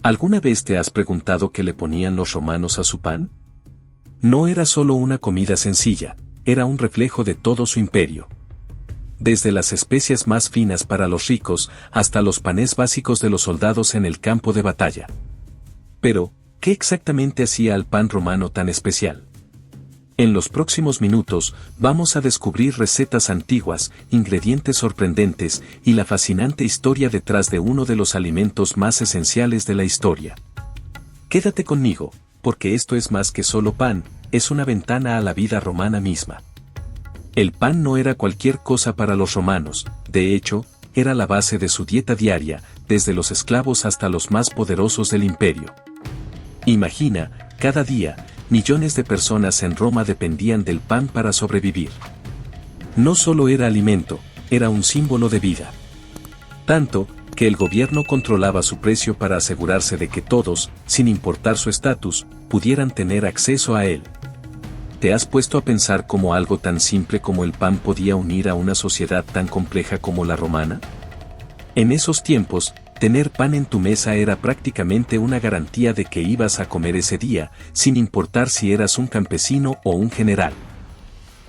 ¿Alguna vez te has preguntado qué le ponían los romanos a su pan? No era solo una comida sencilla, era un reflejo de todo su imperio. Desde las especias más finas para los ricos hasta los panes básicos de los soldados en el campo de batalla. Pero, ¿qué exactamente hacía al pan romano tan especial? En los próximos minutos vamos a descubrir recetas antiguas, ingredientes sorprendentes y la fascinante historia detrás de uno de los alimentos más esenciales de la historia. Quédate conmigo, porque esto es más que solo pan, es una ventana a la vida romana misma. El pan no era cualquier cosa para los romanos, de hecho, era la base de su dieta diaria, desde los esclavos hasta los más poderosos del imperio. Imagina, cada día, millones de personas en Roma dependían del pan para sobrevivir. No solo era alimento, era un símbolo de vida. Tanto, que el gobierno controlaba su precio para asegurarse de que todos, sin importar su estatus, pudieran tener acceso a él. ¿Te has puesto a pensar cómo algo tan simple como el pan podía unir a una sociedad tan compleja como la romana? En esos tiempos, tener pan en tu mesa era prácticamente una garantía de que ibas a comer ese día, sin importar si eras un campesino o un general.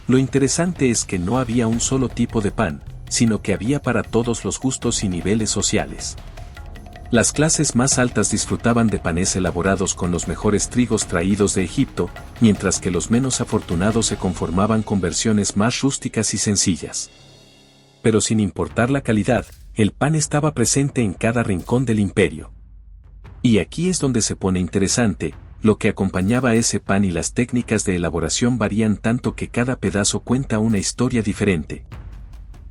Lo interesante es que no había un solo tipo de pan, sino que había para todos los gustos y niveles sociales. Las clases más altas disfrutaban de panes elaborados con los mejores trigos traídos de Egipto, mientras que los menos afortunados se conformaban con versiones más rústicas y sencillas. Pero sin importar la calidad, el pan estaba presente en cada rincón del imperio. Y aquí es donde se pone interesante, lo que acompañaba a ese pan y las técnicas de elaboración varían tanto que cada pedazo cuenta una historia diferente.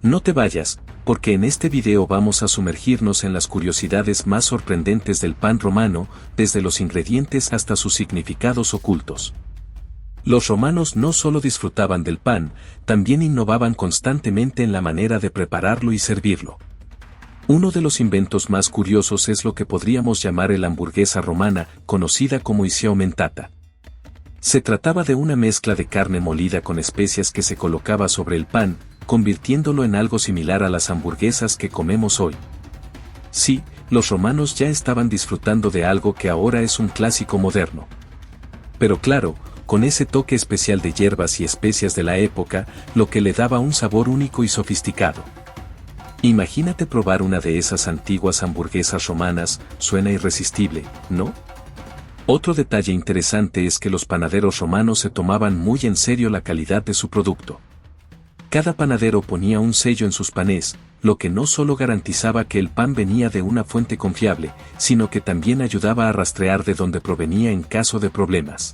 No te vayas, porque en este video vamos a sumergirnos en las curiosidades más sorprendentes del pan romano, desde los ingredientes hasta sus significados ocultos. Los romanos no solo disfrutaban del pan, también innovaban constantemente en la manera de prepararlo y servirlo. Uno de los inventos más curiosos es lo que podríamos llamar la hamburguesa romana, conocida como iseo aumentata. Se trataba de una mezcla de carne molida con especias que se colocaba sobre el pan, convirtiéndolo en algo similar a las hamburguesas que comemos hoy. Sí, los romanos ya estaban disfrutando de algo que ahora es un clásico moderno. Pero claro, con ese toque especial de hierbas y especias de la época, lo que le daba un sabor único y sofisticado. Imagínate probar una de esas antiguas hamburguesas romanas, suena irresistible, ¿no? Otro detalle interesante es que los panaderos romanos se tomaban muy en serio la calidad de su producto. Cada panadero ponía un sello en sus panes, lo que no solo garantizaba que el pan venía de una fuente confiable, sino que también ayudaba a rastrear de dónde provenía en caso de problemas.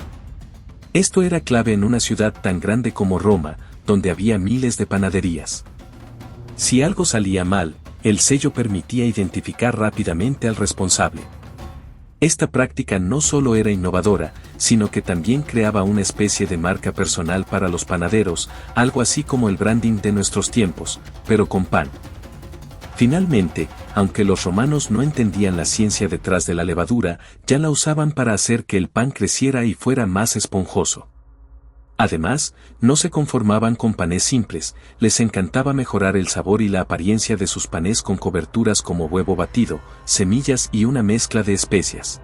Esto era clave en una ciudad tan grande como Roma, donde había miles de panaderías. Si algo salía mal, el sello permitía identificar rápidamente al responsable. Esta práctica no solo era innovadora, sino que también creaba una especie de marca personal para los panaderos, algo así como el branding de nuestros tiempos, pero con pan. Finalmente, aunque los romanos no entendían la ciencia detrás de la levadura, ya la usaban para hacer que el pan creciera y fuera más esponjoso. Además, no se conformaban con panes simples, les encantaba mejorar el sabor y la apariencia de sus panes con coberturas como huevo batido, semillas y una mezcla de especias.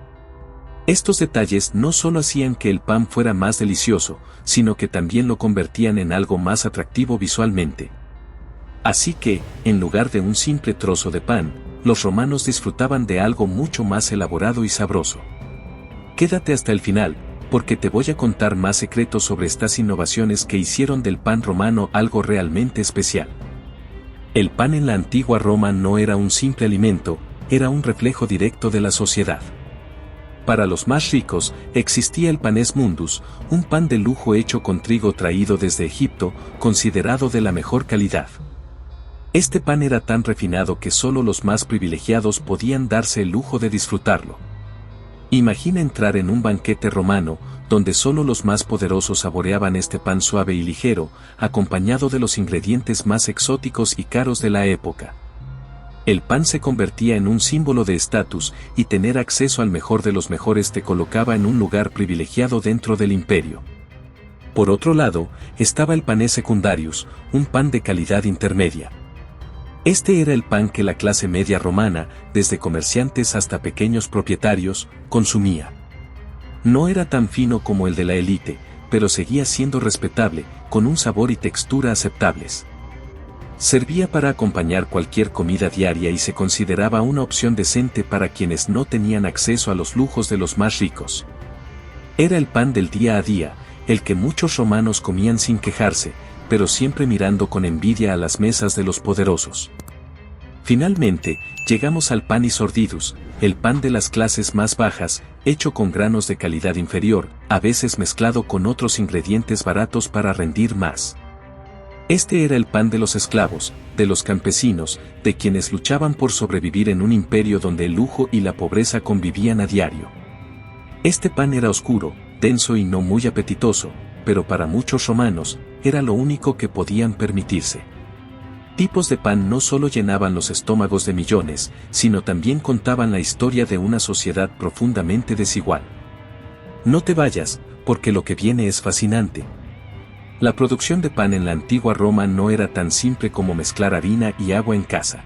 Estos detalles no solo hacían que el pan fuera más delicioso, sino que también lo convertían en algo más atractivo visualmente. Así que, en lugar de un simple trozo de pan, los romanos disfrutaban de algo mucho más elaborado y sabroso. Quédate hasta el final, porque te voy a contar más secretos sobre estas innovaciones que hicieron del pan romano algo realmente especial. El pan en la antigua Roma no era un simple alimento, era un reflejo directo de la sociedad. Para los más ricos, existía el panes mundus, un pan de lujo hecho con trigo traído desde Egipto, considerado de la mejor calidad. Este pan era tan refinado que solo los más privilegiados podían darse el lujo de disfrutarlo. Imagina entrar en un banquete romano, donde solo los más poderosos saboreaban este pan suave y ligero, acompañado de los ingredientes más exóticos y caros de la época. El pan se convertía en un símbolo de estatus, y tener acceso al mejor de los mejores te colocaba en un lugar privilegiado dentro del imperio. Por otro lado, estaba el panes secundarius, un pan de calidad intermedia. Este era el pan que la clase media romana, desde comerciantes hasta pequeños propietarios, consumía. No era tan fino como el de la élite, pero seguía siendo respetable, con un sabor y textura aceptables. Servía para acompañar cualquier comida diaria y se consideraba una opción decente para quienes no tenían acceso a los lujos de los más ricos. Era el pan del día a día, el que muchos romanos comían sin quejarse, pero siempre mirando con envidia a las mesas de los poderosos. Finalmente, llegamos al pan sordidus, el pan de las clases más bajas, hecho con granos de calidad inferior, a veces mezclado con otros ingredientes baratos para rendir más. Este era el pan de los esclavos, de los campesinos, de quienes luchaban por sobrevivir en un imperio donde el lujo y la pobreza convivían a diario. Este pan era oscuro, denso y no muy apetitoso, pero para muchos romanos, era lo único que podían permitirse. Tipos de pan no solo llenaban los estómagos de millones, sino también contaban la historia de una sociedad profundamente desigual. No te vayas, porque lo que viene es fascinante. La producción de pan en la antigua Roma no era tan simple como mezclar harina y agua en casa.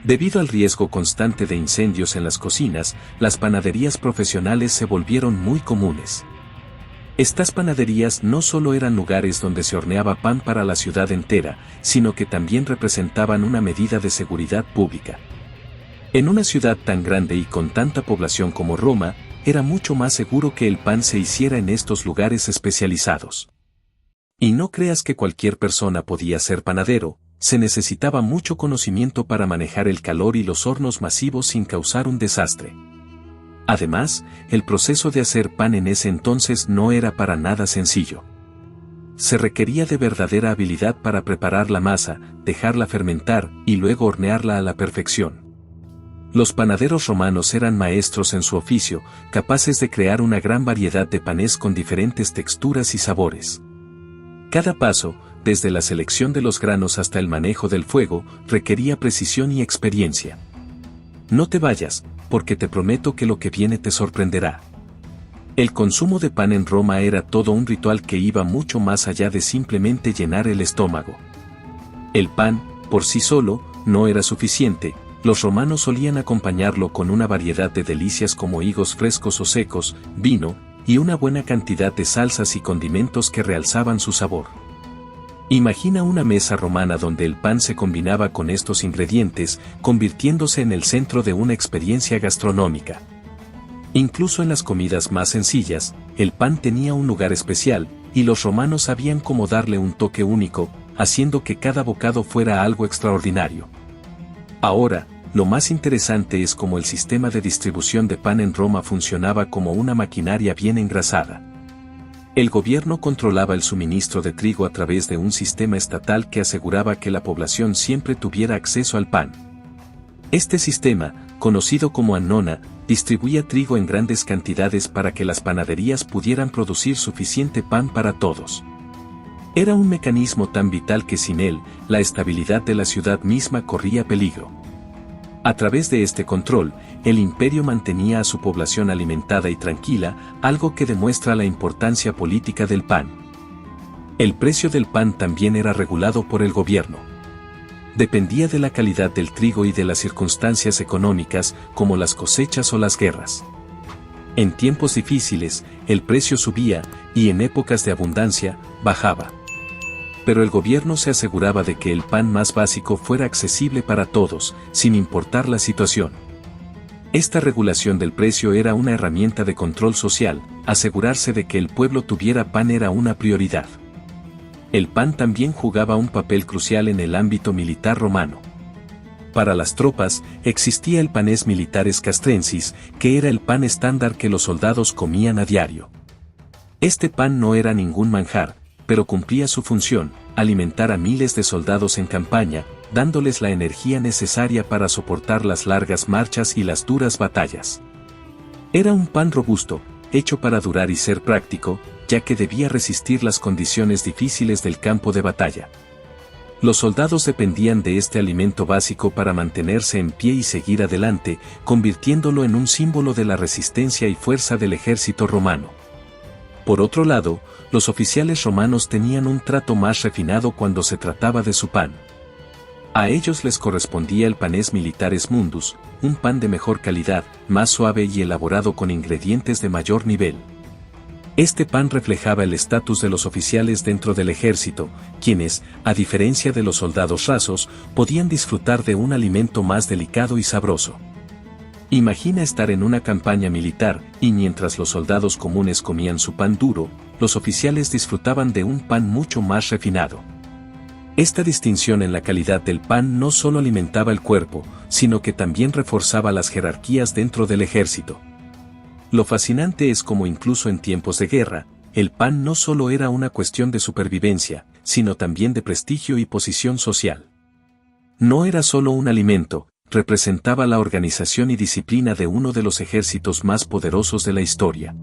Debido al riesgo constante de incendios en las cocinas, las panaderías profesionales se volvieron muy comunes. Estas panaderías no solo eran lugares donde se horneaba pan para la ciudad entera, sino que también representaban una medida de seguridad pública. En una ciudad tan grande y con tanta población como Roma, era mucho más seguro que el pan se hiciera en estos lugares especializados. Y no creas que cualquier persona podía ser panadero, se necesitaba mucho conocimiento para manejar el calor y los hornos masivos sin causar un desastre. Además, el proceso de hacer pan en ese entonces no era para nada sencillo. Se requería de verdadera habilidad para preparar la masa, dejarla fermentar y luego hornearla a la perfección. Los panaderos romanos eran maestros en su oficio, capaces de crear una gran variedad de panes con diferentes texturas y sabores. Cada paso, desde la selección de los granos hasta el manejo del fuego, requería precisión y experiencia. No te vayas, porque te prometo que lo que viene te sorprenderá. El consumo de pan en Roma era todo un ritual que iba mucho más allá de simplemente llenar el estómago. El pan, por sí solo, no era suficiente, los romanos solían acompañarlo con una variedad de delicias como higos frescos o secos, vino, y una buena cantidad de salsas y condimentos que realzaban su sabor. Imagina una mesa romana donde el pan se combinaba con estos ingredientes, convirtiéndose en el centro de una experiencia gastronómica. Incluso en las comidas más sencillas, el pan tenía un lugar especial, y los romanos sabían cómo darle un toque único, haciendo que cada bocado fuera algo extraordinario. Ahora, lo más interesante es cómo el sistema de distribución de pan en Roma funcionaba como una maquinaria bien engrasada. El gobierno controlaba el suministro de trigo a través de un sistema estatal que aseguraba que la población siempre tuviera acceso al pan. Este sistema, conocido como annona, distribuía trigo en grandes cantidades para que las panaderías pudieran producir suficiente pan para todos. Era un mecanismo tan vital que sin él, la estabilidad de la ciudad misma corría peligro. A través de este control, el imperio mantenía a su población alimentada y tranquila, algo que demuestra la importancia política del pan. El precio del pan también era regulado por el gobierno. Dependía de la calidad del trigo y de las circunstancias económicas, como las cosechas o las guerras. En tiempos difíciles, el precio subía, y en épocas de abundancia, bajaba. Pero el gobierno se aseguraba de que el pan más básico fuera accesible para todos, sin importar la situación. Esta regulación del precio era una herramienta de control social, asegurarse de que el pueblo tuviera pan era una prioridad. El pan también jugaba un papel crucial en el ámbito militar romano. Para las tropas, existía el panes militares castrensis, que era el pan estándar que los soldados comían a diario. Este pan no era ningún manjar, pero cumplía su función, alimentar a miles de soldados en campaña, dándoles la energía necesaria para soportar las largas marchas y las duras batallas. Era un pan robusto, hecho para durar y ser práctico, ya que debía resistir las condiciones difíciles del campo de batalla. Los soldados dependían de este alimento básico para mantenerse en pie y seguir adelante, convirtiéndolo en un símbolo de la resistencia y fuerza del ejército romano. Por otro lado, los oficiales romanos tenían un trato más refinado cuando se trataba de su pan. A ellos les correspondía el panes militares mundus, un pan de mejor calidad, más suave y elaborado con ingredientes de mayor nivel. Este pan reflejaba el estatus de los oficiales dentro del ejército, quienes, a diferencia de los soldados rasos, podían disfrutar de un alimento más delicado y sabroso. Imagina estar en una campaña militar, y mientras los soldados comunes comían su pan duro, los oficiales disfrutaban de un pan mucho más refinado. Esta distinción en la calidad del pan no solo alimentaba el cuerpo, sino que también reforzaba las jerarquías dentro del ejército. Lo fascinante es cómo incluso en tiempos de guerra, el pan no solo era una cuestión de supervivencia, sino también de prestigio y posición social. No era solo un alimento, representaba la organización y disciplina de uno de los ejércitos más poderosos de la historia.